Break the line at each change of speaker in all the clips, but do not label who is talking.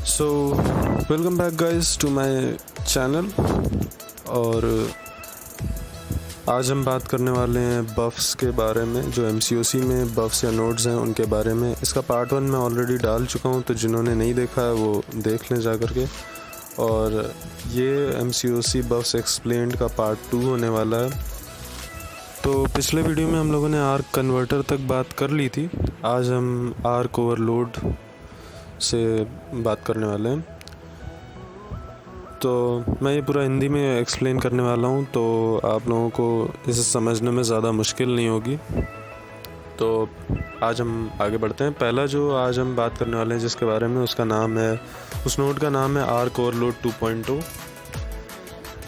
So welcome back guys to my channel. और आज हम बात करने वाले हैं बफ्स के बारे में, जो MCOC में बफ्स या नोड्स हैं उनके बारे में। इसका पार्ट 1 मैं ऑलरेडी डाल चुका हूं, तो जिन्होंने नहीं देखा है वो देख लें जा करके। और ये MCOC बफ्स एक्सप्लेन्ड का पार्ट 2 होने वाला है। तो पिछले वीडियो में हम लोगों ने आर्क कन्वर्टर तक बात कर ली थी। आज हम आर्क ओवरलोड से बात करने वाले हैं। तो मैं ये पूरा हिंदी में एक्सप्लेन करने वाला हूँ, तो आप लोगों को इसे समझने में ज़्यादा मुश्किल नहीं होगी। तो आज हम आगे बढ़ते हैं। पहला जो आज हम बात करने वाले हैं जिसके बारे में, उसका नाम है, उस नोड का नाम है आर्क ओवरलोड 2.0।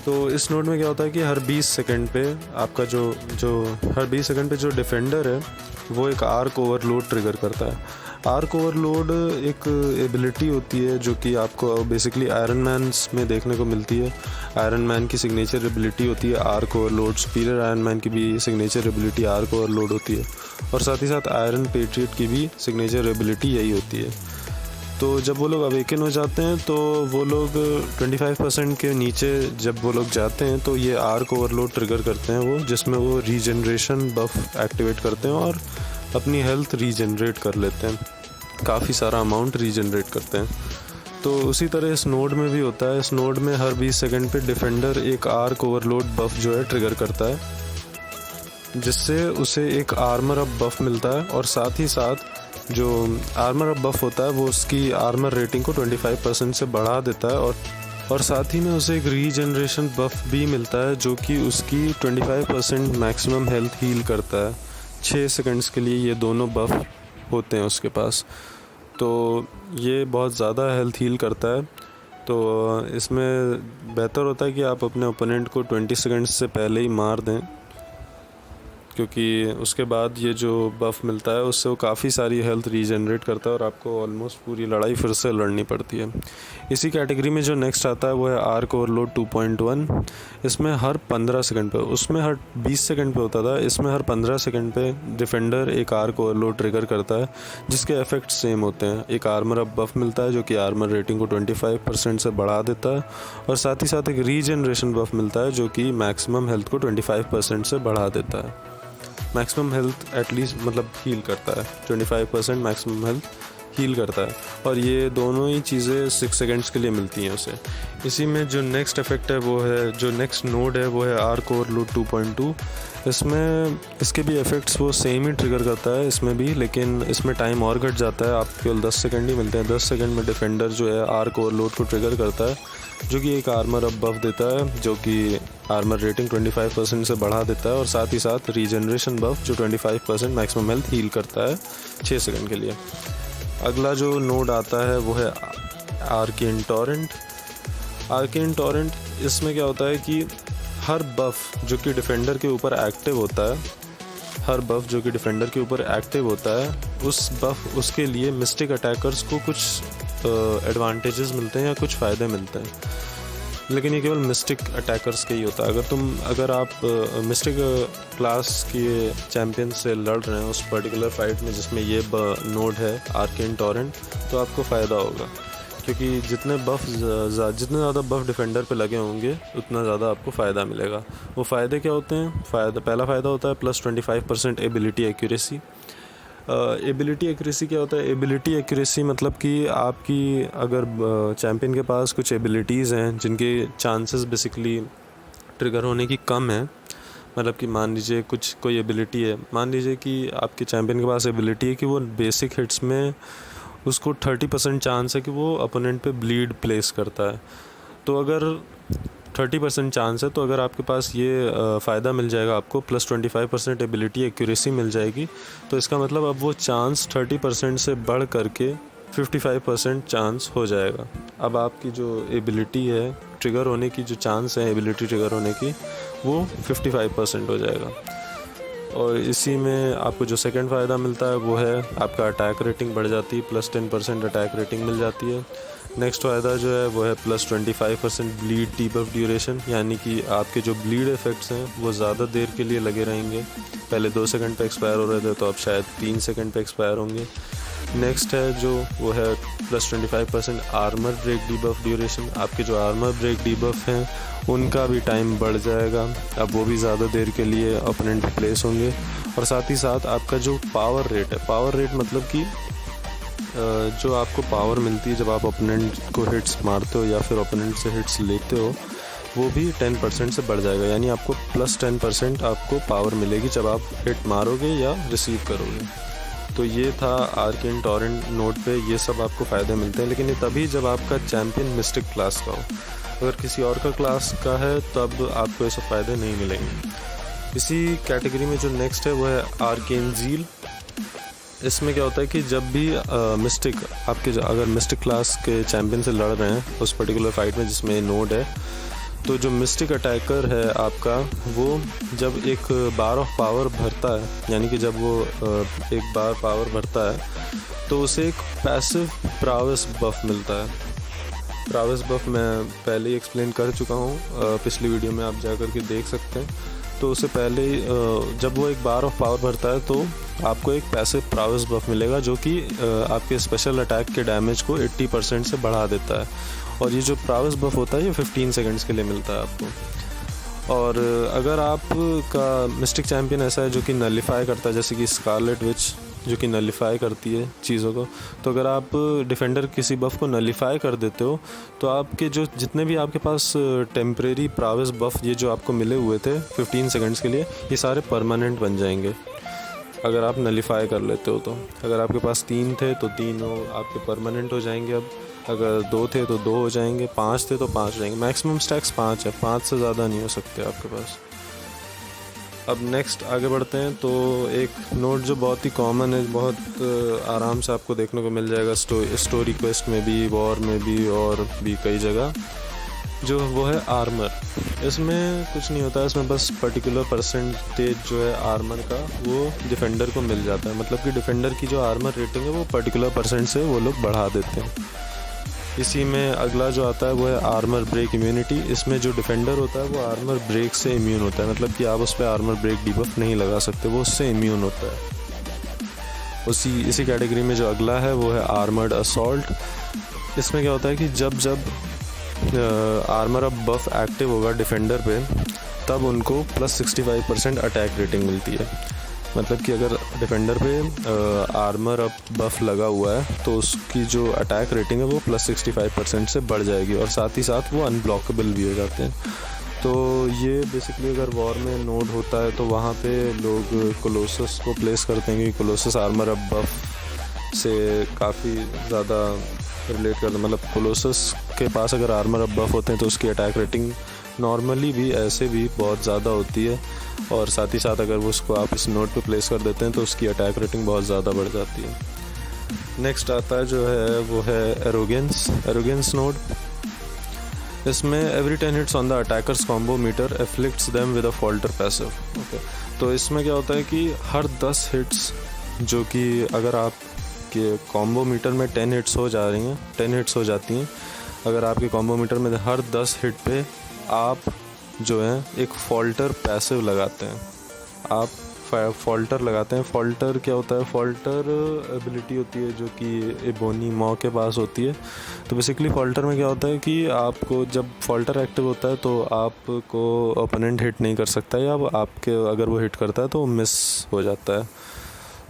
तो इस नोड में क्या होता है कि हर 20 सेकंड पे आपका जो हर 20 सेकंड पे जो डिफेंडर है वो एक आर्क ओवरलोड ट्रिगर करता है। आर्क ओवरलोड एक एबिलिटी होती है जो कि आपको बेसिकली आयरन मैन्स में देखने को मिलती है। आयरन मैन की सिग्नेचर एबिलिटी होती है arc overload. Superior iron man की भी सिग्नेचर एबिलिटी आर्क ओवरलोड होती है, और साथ ही साथ आयरन पेट्रियट की भी सिग्नेचर एबिलिटी यही होती है। तो जब वो लोग अवेकन हो जाते हैं तो वो लोग 25% के नीचे जब वो लोग जाते हैं तो ये आर्क ओवरलोड ट्रिगर करते हैं वो, जिसमें वो रीजनरेशन बफ एक्टिवेट करते हैं और अपनी हेल्थ रीजनरेट कर लेते हैं, काफ़ी सारा अमाउंट रीजनरेट करते हैं। तो उसी तरह इस नोड में भी होता है। इस नोड में हर 20 सेकंड पे डिफेंडर एक आर्क ओवरलोड बफ जो है ट्रिगर करता है, जिससे उसे एक आर्मर अप बफ मिलता है। और साथ ही साथ जो आर्मर अप बफ होता है वो उसकी आर्मर रेटिंग को 25% से बढ़ा देता है, और साथ ही में उसे एक रीजनरेशन बफ भी मिलता है जो कि उसकी 25% मैक्सिमम हेल्थ हील करता है। 6 सेकंड्स के लिए ये दोनों बफ होते हैं उसके पास। तो ये बहुत ज़्यादा हेल्थ हील करता है। तो इसमें बेहतर होता है कि आप अपने ओपोनेंट को 20 सेकंड्स से पहले ही मार दें, क्योंकि उसके बाद ये जो बफ़ मिलता है उससे वो काफ़ी सारी हेल्थ रीजनरेट करता है और आपको ऑलमोस्ट पूरी लड़ाई फिर से लड़नी पड़ती है। इसी कैटेगरी में जो नेक्स्ट आता है वो है आर्क ओवरलोड 2.1। इसमें हर 15 सेकंड पे, उसमें हर 20 सेकंड पे होता था, इसमें हर 15 सेकंड पे डिफेंडर एक आर्क ओवरलोड ट्रिगर करता है, जिसके इफेक्ट सेम होते हैं। एक आर्मर अप बफ मिलता है जो कि आर्मर रेटिंग को 25% से बढ़ा देता है, और साथ ही साथ एक रीजनरेशन बफ मिलता है जो कि मैक्सिमम हेल्थ को 25% से बढ़ा देता है। मैक्सिमम हेल्थ एटलीस्ट मतलब हील करता है, 25% मैक्सिमम हेल्थ हील करता है। और ये दोनों ही चीज़ें 6 सेकंड्स के लिए मिलती हैं उसे। इसी में जो नेक्स्ट इफेक्ट है वो है, जो नेक्स्ट नोड है वो है आर्क ओवरलोड 2.2। इसमें इसके भी इफ़ेक्ट्स वो सेम ही ट्रिगर करता है इसमें भी, लेकिन इसमें टाइम और घट जाता है। आप केवल 10 सेकंड ही मिलते हैं। 10 सेकंड में डिफेंडर जो है आर्क ओवरलोड को ट्रिगर करता है, जो कि एक आर्मर अप बफ देता है जो कि आर्मर रेटिंग 25% से बढ़ा देता है, और साथ ही साथ रीजनरेशन बफ जो 25% मैक्सिमम हेल्थ हील करता है 6 सेकंड के लिए। अगला जो नोड आता है वो है आर्केन टॉरेंट। आर्केन टॉरेंट, इसमें क्या होता है कि हर बफ जो कि डिफेंडर के ऊपर एक्टिव होता है, हर बफ जो कि डिफेंडर के ऊपर एक्टिव होता है, उस बफ उसके लिए मिस्टिक अटैकर्स को कुछ एडवांटेजेस मिलते हैं या कुछ फ़ायदे मिलते हैं, लेकिन ये केवल मिस्टिक अटैकर्स के ही होता है। अगर आप मिस्टिक क्लास के चैम्पियन से लड़ रहे हैं उस पर्टिकुलर फाइट में जिसमें ये नोड है आर्केन टॉरेंट, तो आपको फ़ायदा होगा, क्योंकि जितने ज़्यादा बफ डिफेंडर पे लगे होंगे उतना ज़्यादा आपको फ़ायदा मिलेगा। वो फ़ायदे क्या होते हैं? पहला फ़ायदा होता है plus 25% ability accuracy. Ability accuracy क्या होता है? एबिलिटी एक्यूरेसी मतलब कि आपकी अगर चैम्पियन के पास कुछ एबिलिटीज़ हैं जिनके चांसेस बेसिकली ट्रिगर होने की कम है, मतलब कि मान लीजिए कोई एबिलिटी है, मान लीजिए कि आपके चैम्पियन के पास एबिलिटी है कि वो बेसिक हिट्स में उसको 30% चांस है कि वो अपोनेंट पे ब्लीड प्लेस करता है। तो अगर 30% चांस है, तो अगर आपके पास ये फ़ायदा मिल जाएगा, आपको प्लस 25% एबिलिटी एक्यूरेसी मिल जाएगी, तो इसका मतलब अब वो चांस 30% से बढ़ करके 55% चांस हो जाएगा। अब आपकी जो एबिलिटी है ट्रिगर होने की, जो चांस है एबिलिटी ट्रिगर होने की, वो 55% हो जाएगा। और इसी में आपको जो सेकंड फ़ायदा मिलता है वो है आपका अटैक रेटिंग बढ़ जाती है, प्लस 10% अटैक रेटिंग मिल जाती है। नेक्स्ट फ़ायदा जो है वो है प्लस 25% ब्लीड डीबफ ड्यूरेशन, यानी कि आपके जो ब्लीड इफ़ेक्ट्स हैं वो ज़्यादा देर के लिए लगे रहेंगे। पहले 2 सेकंड पे एक्सपायर हो रहे थे, तो अब शायद 3 सेकंड पे एक्सपायर होंगे। नेक्स्ट है जो वो है +25% आर्मर ब्रेक डीबफ ड्यूरेशन। आपके जो आर्मर ब्रेक डीबफ हैं उनका भी टाइम बढ़ जाएगा, अब वो भी ज़्यादा देर के लिए ओपोनेंट पे प्लेस होंगे। और साथ ही साथ आपका जो पावर रेट है, पावर रेट मतलब कि जो आपको पावर मिलती है जब आप ओपोनेंट को हिट्स मारते हो या फिर ओपोनेंट से हिट्स लेते हो, वो भी 10% से बढ़ जाएगा। यानी आपको +10% आपको पावर मिलेगी जब आप हिट मारोगे या रिसीव करोगे। तो ये था आर्केन टॉरेंट नोड पे, ये सब आपको फ़ायदे मिलते हैं, लेकिन ये तभी जब आपका चैम्पियन मिस्टिक क्लास का हो। अगर किसी और का क्लास का है तब आपको ये सब फ़ायदे नहीं मिलेंगे। इसी कैटेगरी में जो नेक्स्ट है वो है आर्केन ज़ील। इसमें क्या होता है कि जब भी मिस्टिक आपके अगर मिस्टिक क्लास के चैम्पियन से लड़ रहे हैं उस पर्टिकुलर फाइट में जिसमें नोड है, तो जो मिस्टिक अटैकर है आपका, वो जब एक बार ऑफ पावर भरता है, यानी कि जब वो एक बार पावर भरता है तो उसे एक पैसिव प्रावस बफ मिलता है। प्रावस बफ मैं पहले ही एक्सप्लेन कर चुका हूँ, पिछली वीडियो में आप जा कर के देख सकते हैं। तो उससे पहले जब वो एक बार ऑफ पावर भरता है तो आपको एक पैसिव प्रावस बफ मिलेगा जो कि आपके स्पेशल अटैक के डैमेज को 80% से बढ़ा देता है। और ये जो प्रावस बफ होता है ये 15 सेकंड्स के लिए मिलता है आपको। और अगर आपका मिस्टिक चैम्पियन ऐसा है जो कि नलिफाई करता है, जैसे कि स्कारलेट विच जो कि नलिफाई करती है चीज़ों को, तो अगर आप डिफेंडर किसी बफ़ को नलिफाई कर देते हो तो आपके जो जितने भी आपके पास टेम्परेरी प्रावस बफ़ ये जो आपको मिले हुए थे 15 सेकंड्स के लिए, ये सारे परमानेंट बन जाएंगे अगर आप नलिफाई कर लेते हो। तो अगर आपके पास 3 थे तो 3 आपके परमानेंट हो जाएंगे। अब अगर 2 थे तो 2 हो जाएंगे, 5 थे तो 5 हो जाएंगे। मैक्सिमम स्टैक्स 5 है, 5 से ज़्यादा नहीं हो सकते आपके पास। अब नेक्स्ट आगे बढ़ते हैं। तो एक नोड जो बहुत ही कॉमन है, बहुत आराम से आपको देखने को मिल जाएगा स्टोरी क्वेस्ट में भी, वॉर में भी और भी कई जगह, जो वो है आर्मर। इसमें कुछ नहीं होता है, इसमें बस पर्टिकुलर परसेंटेज जो है आर्मर का वो डिफेंडर को मिल जाता है। मतलब कि डिफेंडर की जो आर्मर रेटिंग है वो पर्टिकुलर परसेंट से वो लोग बढ़ा देते हैं। इसी में अगला जो आता है वो है आर्मर ब्रेक इम्यूनिटी। इसमें जो डिफेंडर होता है वो आर्मर ब्रेक से इम्यून होता है, मतलब कि आप उस पर आर्मर ब्रेक डीबफ नहीं लगा सकते, वो उससे इम्यून होता है। इसी कैटेगरी में जो अगला है वो है आर्मर्ड असॉल्ट। इसमें क्या होता है कि जब आर्मर अब बफ एक्टिव होगा डिफेंडर पे, तब उनको +65% अटैक रेटिंग मिलती है। मतलब कि अगर डिफेंडर पे आर्मर अप बफ लगा हुआ है तो उसकी जो अटैक रेटिंग है वो +65% से बढ़ जाएगी, और साथ ही साथ वो अनब्लॉकेबल भी हो जाते हैं। तो ये बेसिकली अगर वॉर में नोड होता है तो वहाँ पे लोग कोलोसस को प्लेस करते हैं, क्योंकि कोलोसस आर्मर अप बफ से काफ़ी ज़्यादा रिलेट करते हैं। मतलब कोलोसस के पास अगर आर्मर अप बफ होते हैं तो उसकी अटैक रेटिंग नॉर्मली भी ऐसे भी बहुत ज़्यादा होती है, और साथ ही साथ अगर वो उसको आप इस नोड पे प्लेस कर देते हैं तो उसकी अटैक रेटिंग बहुत ज़्यादा बढ़ जाती है। नेक्स्ट आता है जो है वो है एरोगेंस नोड। इसमें every 10 hits on the attackers combo meter afflicts them with a falter passive. Okay, तो इसमें क्या होता है कि हर 10 हिट्स जो कि अगर आप के कॉम्बो मीटर में 10 हिट्स हो जा रही हैं, 10 हिट्स हो जाती हैं, अगर आपके कॉम्बो मीटर में हर 10 हिट पे आप जो है एक फॉल्टर पैसिव लगाते हैं, आप फॉल्टर लगाते हैं। फॉल्टर क्या होता है? फॉल्टर एबिलिटी होती है जो कि एबोनी मॉ के पास होती है। तो बेसिकली फॉल्टर में क्या होता है कि आपको जब फॉल्टर एक्टिव होता है तो आपको ओपोनेंट हिट नहीं कर सकता, या आपके अगर वो हिट करता है तो मिस हो जाता है।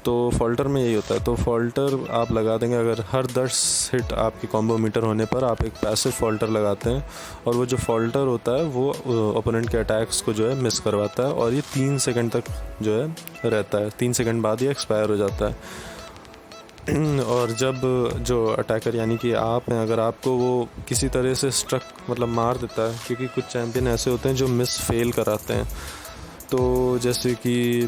तो फॉल्टर में यही होता है। तो फॉल्टर आप लगा देंगे, अगर हर 10 हिट आपकी कॉम्बो मीटर होने पर आप एक पैसिव फॉल्टर लगाते हैं, और वो जो फॉल्टर होता है वो ओपोनेंट के अटैक्स को जो है मिस करवाता है, और ये 3 सेकंड तक जो है रहता है। 3 सेकंड बाद ये एक्सपायर हो जाता है। और जब जो अटैकर यानी कि आप हैं, अगर आपको वो किसी तरह से स्ट्रक मतलब मार देता है, क्योंकि कुछ चैम्पियन ऐसे होते हैं जो मिस फेल कराते हैं, तो जैसे कि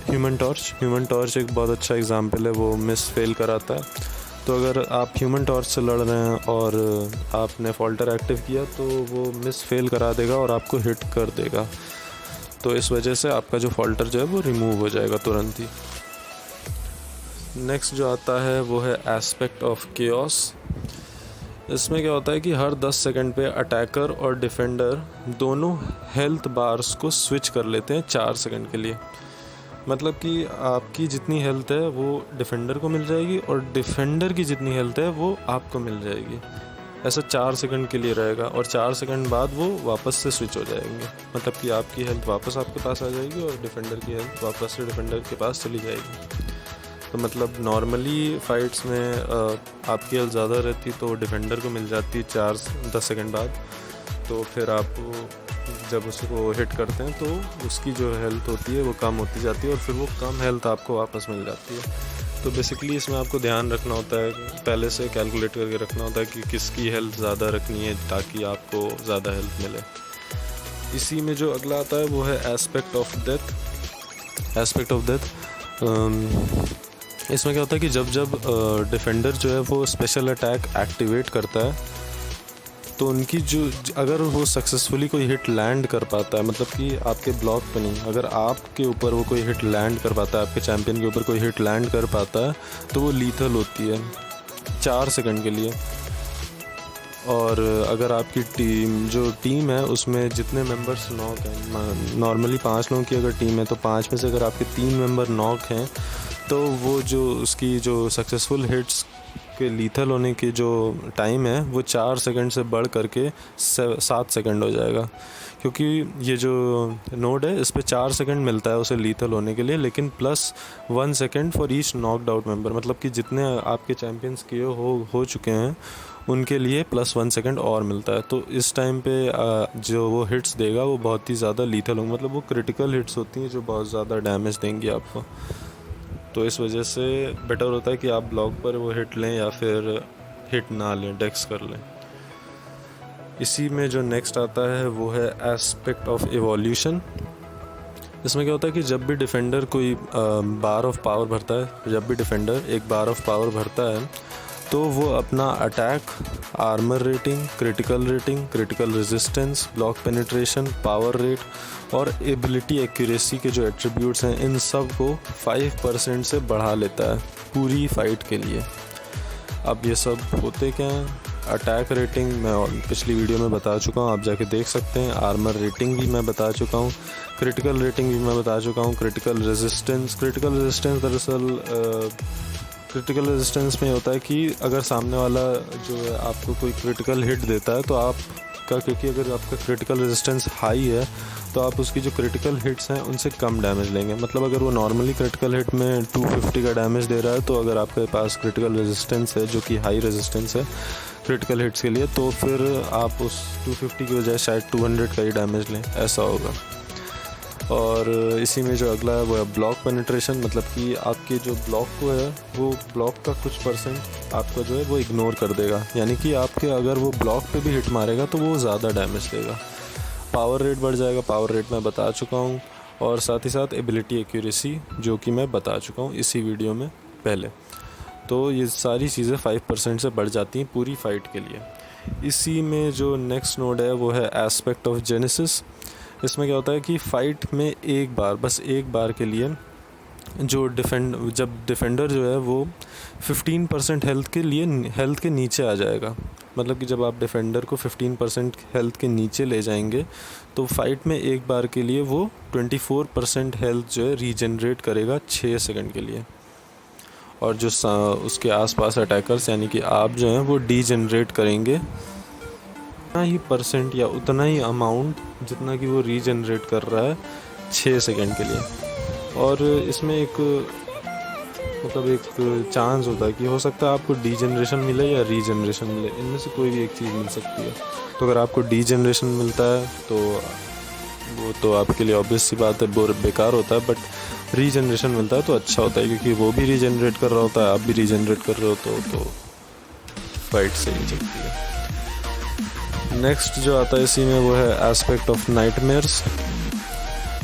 ह्यूमन टॉर्च एक बहुत अच्छा एग्जाम्पल है, वो मिस फेल कराता है। तो अगर आप ह्यूमन टॉर्च से लड़ रहे हैं और आपने फॉल्टर एक्टिव किया तो वो मिस फेल करा देगा और आपको हिट कर देगा। तो इस वजह से आपका जो फॉल्टर जो है वो रिमूव हो जाएगा तुरंत ही। नेक्स्ट जो आता है वो है एस्पेक्ट ऑफ केओस। इसमें क्या होता है कि हर 10 सेकंड पे अटैकर और डिफेंडर दोनों हेल्थ बार्स को स्विच कर लेते हैं 4 सेकंड के लिए। मतलब कि आपकी जितनी हेल्थ है वो डिफेंडर को मिल जाएगी और डिफेंडर की जितनी हेल्थ है वो आपको मिल जाएगी। ऐसा 4 सेकंड के लिए रहेगा और 4 सेकंड बाद वो वापस से स्विच हो जाएंगे। मतलब कि आपकी हेल्थ वापस आपके पास आ जाएगी और डिफेंडर की हेल्थ वापस से डिफेंडर के पास चली जाएगी। तो मतलब नॉर्मली फ़ाइट्स में आपकी हेल्थ ज़्यादा रहती तो डिफेंडर को मिल जाती 4-10 सेकंड बाद। तो फिर आप जब उसको हिट करते हैं तो उसकी जो हेल्थ होती है वो कम होती जाती है और फिर वो कम हेल्थ आपको वापस मिल जाती है। तो बेसिकली इसमें आपको ध्यान रखना होता है, पहले से कैलकुलेट करके रखना होता है कि किसकी हेल्थ ज़्यादा रखनी है ताकि आपको ज़्यादा हेल्थ मिले। इसी में जो अगला आता है वो है एस्पेक्ट ऑफ डेथ। इसमें क्या होता है कि जब डिफेंडर जो है वो स्पेशल अटैक एक्टिवेट करता है तो उनकी जो अगर वो सक्सेसफुली कोई हिट लैंड कर पाता है, मतलब कि आपके ब्लॉक पे नहीं, अगर आपके ऊपर वो कोई हिट लैंड कर पाता है, आपके चैम्पियन के ऊपर कोई हिट लैंड कर पाता है तो वो लीथल होती है 4 सेकंड के लिए। और अगर आपकी टीम है उसमें जितने मेंबर्स नॉक हैं, नॉर्मली 5 लोगों की अगर टीम है तो 5 में से अगर आपके 3 मेंबर नॉक हैं तो वो जो उसकी जो सक्सेसफुल हिट्स के लीथल होने की जो टाइम है वो 4 सेकंड से बढ़ करके 7 सेकंड हो जाएगा। क्योंकि ये जो नोड है इस पे 4 सेकंड मिलता है उसे लीथल होने के लिए, लेकिन plus 1 second for each knocked out member. मतलब कि जितने आपके चैम्पियंस किए हो चुके हैं उनके लिए प्लस 1 सेकंड और मिलता है। तो इस टाइम पे जो वो हिट्स देगा वो बहुत ही ज़्यादा लीथल होंगे, मतलब वो क्रिटिकल हिट्स होती हैं जो बहुत ज़्यादा डैमेज देंगी आपको। तो इस वजह से बेटर होता है कि आप ब्लॉक पर वो हिट लें या फिर हिट ना लें, डेक्स कर लें। इसी में जो नेक्स्ट आता है वो है एस्पेक्ट ऑफ इवोल्यूशन। इसमें क्या होता है कि जब भी डिफेंडर कोई बार ऑफ पावर भरता है, जब भी डिफेंडर एक बार ऑफ पावर भरता है तो वो अपना attack, armour rating, critical resistance, block penetration, power rate और एबिलिटी एक्यूरेसी के जो एट्रीब्यूट्स हैं इन सब को 5% से बढ़ा लेता है पूरी फाइट के लिए। अब ये सब होते क्या हैं? अटैक रेटिंग मैं पिछली वीडियो में बता चुका हूँ, आप जाके देख सकते हैं। आर्मर रेटिंग भी मैं बता चुका हूँ, क्रिटिकल रेटिंग भी मैं बता चुका हूँ। क्रिटिकल रेजिस्टेंस दरअसल क्रिटिकल रेजिस्टेंस में होता है कि अगर सामने वाला जो है आपको कोई क्रिटिकल हिट देता है तो आपका, क्योंकि अगर आपका क्रिटिकल रेजिस्टेंस हाई है तो आप उसकी जो क्रिटिकल हिट्स हैं उनसे कम डैमेज लेंगे। मतलब अगर वो नॉर्मली क्रिटिकल हिट में 250 का डैमेज दे रहा है तो अगर आपके पास क्रिटिकल रेजिस्टेंस है जो कि हाई रेजिस्टेंस है क्रिटिकल हिट्स के लिए, तो फिर आप उस 250 की बजाय शायद 200 का ही डैमेज लें, ऐसा होगा। और इसी में जो अगला है वो है ब्लॉक पेनिट्रेशन। मतलब कि आपके जो ब्लॉक को है वो ब्लॉक का कुछ % आपका जो है वो इग्नोर कर देगा, यानी कि आपके अगर वो ब्लॉक पे भी हिट मारेगा तो वो ज़्यादा डैमेज देगा। पावर रेट बढ़ जाएगा, पावर रेट मैं बता चुका हूँ। और साथ ही साथ एबिलिटी एक्यूरेसी जो कि मैं बता चुका हूँ इसी वीडियो में पहले। तो ये सारी चीज़ें 5% से बढ़ जाती हैं पूरी फाइट के लिए। इसी में जो नेक्स्ट नोड है वो है एस्पेक्ट ऑफ जेनेसिस। इसमें क्या होता है कि फ़ाइट में बस एक बार के लिए जो जब डिफेंडर जो है वो 15% हेल्थ के नीचे आ जाएगा। मतलब कि जब आप डिफेंडर को 15% हेल्थ के नीचे ले जाएंगे तो फाइट में एक बार के लिए वो 24% हेल्थ जो है रीजनरेट करेगा 6 सेकंड के लिए। और जो उसके आसपास अटैकर्स यानी कि आप जो हैं वो डीजनरेट करेंगे उतना ही % या उतना ही अमाउंट जितना कि वो रीजनरेट कर रहा है 6 सेकंड के लिए। और इसमें एक चांस होता है कि हो सकता है आपको डीजनरेशन मिले या रीजनरेशन मिले, इनमें से कोई भी एक चीज़ मिल सकती है। तो अगर आपको डीजनरेशन मिलता है तो वो तो आपके लिए ऑब्वियस सी बात है बेकार होता है, बट रीजनरेशन मिलता है तो अच्छा होता है क्योंकि वो भी रीजनरेट कर रहा होता है, आप भी रीजनरेट कर रहे हो तो फाइट सही चलती है। नेक्स्ट जो आता है इसी में वो है एस्पेक्ट ऑफ नाइटमेयर्स।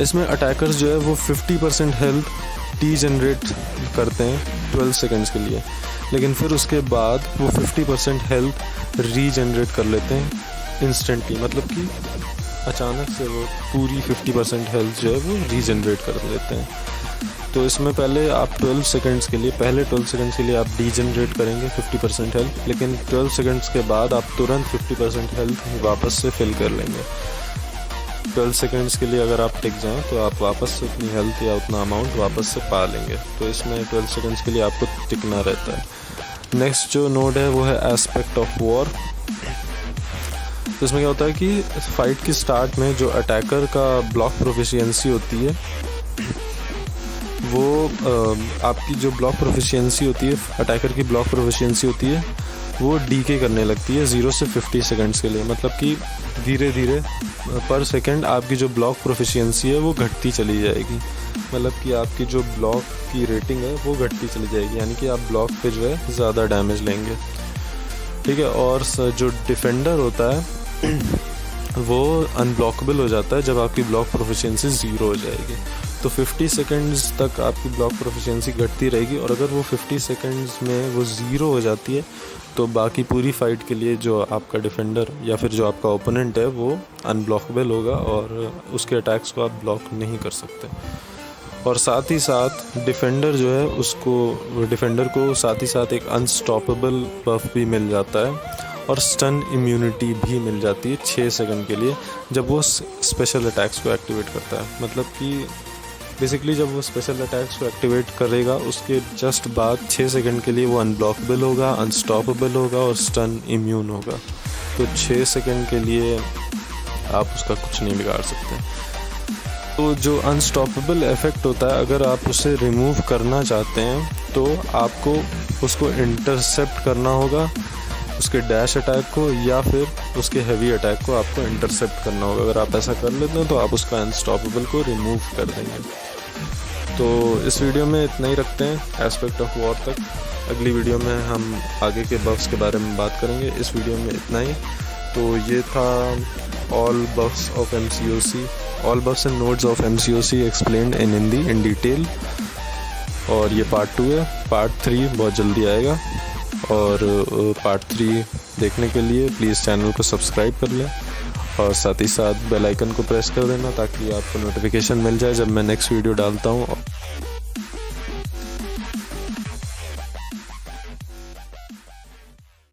इसमें अटैकर्स जो है वो 50% हेल्थ डीजनरेट करते हैं 12 सेकंड्स के लिए, लेकिन फिर उसके बाद वो 50% हेल्थ रीजनरेट कर लेते हैं इंस्टेंटली। मतलब कि अचानक से वो पूरी 50% हेल्थ जो है वो रीजनरेट कर लेते हैं। तो इसमें पहले आप 12 सेकंड्स के लिए आप डीजनरेट करेंगे 50% हेल्थ, लेकिन 12 सेकंड्स के बाद आप तुरंत 50% हेल्थ वापस से फिल कर लेंगे। 12 सेकंड्स के लिए अगर आप टिक जाएं तो आप वापस से उतनी हेल्थ या उतना अमाउंट वापस से पा लेंगे। तो इसमें 12 सेकंड्स के लिए आपको टिकना रहता है। नेक्स्ट जो नोड है वो है एस्पेक्ट ऑफ वॉर। तो इसमें क्या होता है कि फाइट की स्टार्ट में जो अटैकर का ब्लॉक प्रोफिशिएंसी होती है वो आपकी जो ब्लॉक प्रोफिशिएंसी होती है, अटैकर की ब्लॉक प्रोफिशिएंसी होती है वो डीके करने लगती है 0 से 50 सेकंड्स के लिए। मतलब कि धीरे धीरे पर सेकंड आपकी जो ब्लॉक प्रोफिशिएंसी है वो घटती चली जाएगी। मतलब कि आपकी जो ब्लॉक की रेटिंग है वो घटती चली जाएगी, यानी कि आप ब्लॉक पे जो है ज़्यादा डैमेज लेंगे, ठीक है। और जो डिफेंडर होता है वो अनब्लॉकेबल हो जाता है जब आपकी ब्लॉक प्रोफिशिएंसी 0 हो जाएगी। तो 50 सेकंड्स तक आपकी ब्लॉक प्रोफिशिएंसी घटती रहेगी, और अगर वो 50 सेकंड्स में वो 0 हो जाती है तो बाकी पूरी फाइट के लिए जो आपका डिफेंडर या फिर जो आपका ओपोनेंट है वो अनब्लॉकेबल होगा और उसके अटैक्स को आप ब्लॉक नहीं कर सकते। और साथ ही साथ डिफेंडर जो है डिफेंडर को साथ ही साथ एक अनस्टॉपेबल बफ भी मिल जाता है और स्टन इम्यूनिटी भी मिल जाती है 6 सेकंड के लिए जब वो स्पेशल अटैक्स को एक्टिवेट करता है। मतलब कि बेसिकली जब वो स्पेशल अटैक्स को एक्टिवेट करेगा उसके जस्ट बाद 6 सेकंड के लिए वो अनब्लॉकेबल होगा, अनस्टॉपेबल होगा और स्टन इम्यून होगा। तो 6 सेकंड के लिए आप उसका कुछ नहीं बिगाड़ सकते। तो जो अनस्टॉपेबल इफ़ेक्ट होता है, अगर आप उसे रिमूव करना चाहते हैं तो आपको उसको इंटरसेप्ट करना होगा, उसके डैश अटैक को या फिर उसके हैवी अटैक को आपको इंटरसेप्ट करना होगा। अगर आप ऐसा कर लेते हैं तो आप उसका अनस्टॉपेबल को रिमूव कर देंगे। तो इस वीडियो में इतना ही रखते हैं एस्पेक्ट ऑफ वॉर तक। अगली वीडियो में हम आगे के बफ्स के बारे में बात करेंगे। इस वीडियो में इतना ही। तो ये था all बफ्स of MCOC, all बफ्स end nodes of MCOC explained in Hindi in detail. और ये पार्ट 2 है। पार्ट 3 बहुत जल्दी आएगा। और पार्ट 3 देखने के लिए प्लीज़ चैनल को सब्सक्राइब कर लें और साथ ही साथ बेल आइकन को प्रेस कर देना ताकि आपको नोटिफिकेशन मिल जाए जब मैं नेक्स्ट वीडियो डालता हूँ।